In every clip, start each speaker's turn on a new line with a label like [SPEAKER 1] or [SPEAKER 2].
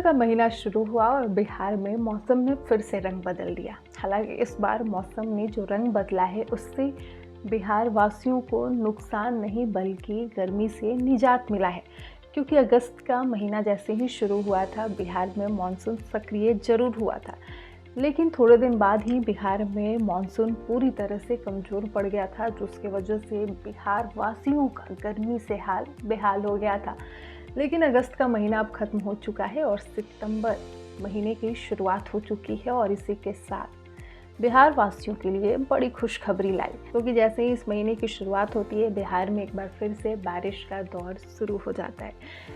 [SPEAKER 1] का महीना शुरू हुआ और बिहार में मौसम ने फिर से रंग बदल दिया। हालांकि इस बार मौसम ने जो रंग बदला है उससे बिहार वासियों को नुकसान नहीं बल्कि गर्मी से निजात मिला है, क्योंकि अगस्त का महीना जैसे ही शुरू हुआ था बिहार में मानसून सक्रिय जरूर हुआ था, लेकिन थोड़े दिन बाद ही बिहार में मानसून पूरी तरह से कमज़ोर पड़ गया था, जिसकी वजह से बिहार वासियों का गर्मी से हाल बेहाल हो गया था। लेकिन अगस्त का महीना अब खत्म हो चुका है और सितंबर महीने की शुरुआत हो चुकी है और इसी के साथ बिहार वासियों के लिए बड़ी खुशखबरी लाई, क्योंकि जैसे ही इस महीने की शुरुआत होती है बिहार में एक बार फिर से बारिश का दौर शुरू हो जाता है।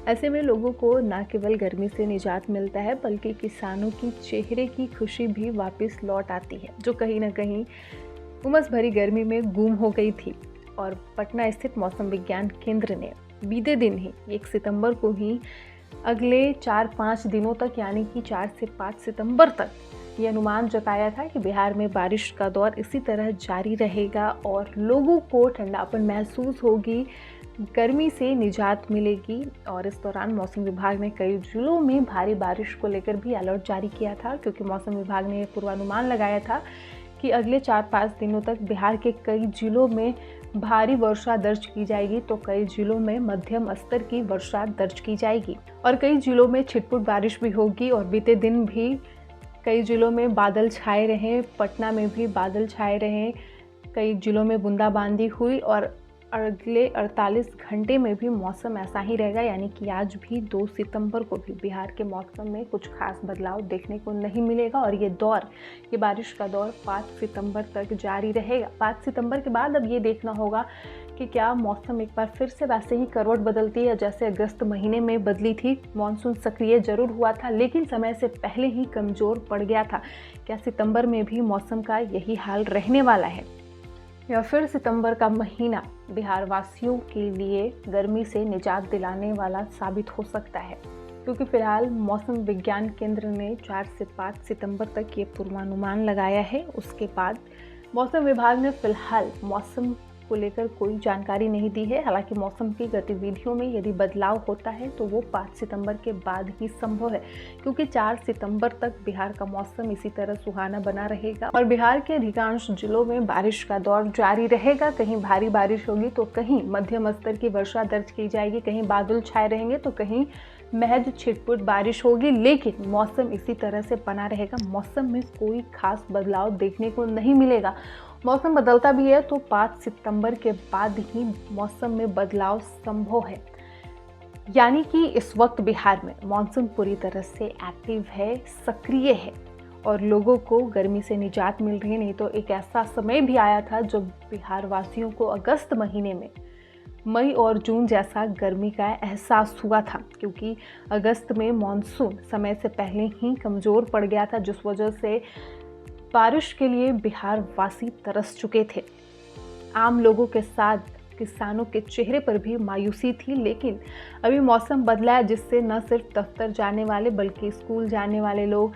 [SPEAKER 1] ऐसे में लोगों को न केवल गर्मी से निजात मिलता है बल्कि किसानों की चेहरे की खुशी भी वापस लौट आती है, जो कहीं ना कहीं उमस भरी गर्मी में गुम हो गई थी। और पटना स्थित मौसम विज्ञान केंद्र ने बीते दिन ही 1 सितंबर को ही अगले 4-5 दिनों तक यानी कि 4 से 5 सितंबर तक ये अनुमान जताया था कि बिहार में बारिश का दौर इसी तरह जारी रहेगा और लोगों को ठंडापन महसूस होगी, गर्मी से निजात मिलेगी। और इस दौरान मौसम विभाग ने कई जिलों में भारी बारिश को लेकर भी अलर्ट जारी किया था, क्योंकि मौसम विभाग ने पूर्वानुमान लगाया था कि अगले 4-5 दिनों तक बिहार के कई जिलों में भारी वर्षा दर्ज की जाएगी, तो कई जिलों में मध्यम स्तर की वर्षा दर्ज की जाएगी और कई जिलों में छिटपुट बारिश भी होगी। और बीते दिन भी कई जिलों में बादल छाए रहे, पटना में भी बादल छाए रहे, कई जिलों में बूंदाबांदी हुई और अगले 48 घंटे में भी मौसम ऐसा ही रहेगा, यानी कि आज भी 2 सितंबर को भी बिहार के मौसम में कुछ खास बदलाव देखने को नहीं मिलेगा और ये बारिश का दौर 5 सितंबर तक जारी रहेगा। 5 सितंबर के बाद अब ये देखना होगा कि क्या मौसम एक बार फिर से वैसे ही करवट बदलती है जैसे अगस्त महीने में बदली थी। मानसून सक्रिय जरूर हुआ था लेकिन समय से पहले ही कमज़ोर पड़ गया था। क्या सितंबर में भी मौसम का यही हाल रहने वाला है या फिर सितंबर का महीना बिहार वासियों के लिए गर्मी से निजात दिलाने वाला साबित हो सकता है? क्योंकि फिलहाल मौसम विज्ञान केंद्र ने 4 से 5 सितंबर तक ये पूर्वानुमान लगाया है। उसके बाद मौसम विभाग ने फिलहाल मौसम को लेकर कोई जानकारी नहीं दी है। हालांकि मौसम की गतिविधियों में यदि बदलाव होता है तो वो 5 सितंबर के बाद ही संभव है, क्योंकि 4 सितंबर तक बिहार का मौसम इसी तरह सुहाना बना रहेगा और बिहार के अधिकांश जिलों में बारिश का दौर जारी रहेगा। कहीं भारी बारिश होगी तो कहीं मध्यम स्तर की वर्षा दर्ज की जाएगी, कहीं बादल छाए रहेंगे तो कहीं महज छिटपुट बारिश होगी, लेकिन मौसम इसी तरह से बना रहेगा। मौसम में कोई खास बदलाव देखने को नहीं मिलेगा। मौसम बदलता भी है तो 5 सितंबर के बाद ही मौसम में बदलाव संभव है, यानी कि इस वक्त बिहार में मानसून पूरी तरह से एक्टिव है, सक्रिय है और लोगों को गर्मी से निजात मिल रही है। नहीं तो एक ऐसा समय भी आया था जब बिहार वासियों को अगस्त महीने में मई और जून जैसा गर्मी का एहसास हुआ था, क्योंकि अगस्त में मानसून समय से पहले ही कमज़ोर पड़ गया था, जिस वजह से बारिश के लिए बिहार वासी तरस चुके थे। आम लोगों के साथ किसानों के चेहरे पर भी मायूसी थी, लेकिन अभी मौसम बदला है जिससे न सिर्फ दफ्तर जाने वाले बल्कि स्कूल जाने वाले लोग,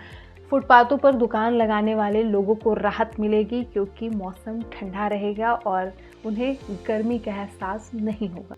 [SPEAKER 1] फुटपाथों पर दुकान लगाने वाले लोगों को राहत मिलेगी, क्योंकि मौसम ठंडा रहेगा और उन्हें गर्मी का एहसास नहीं होगा।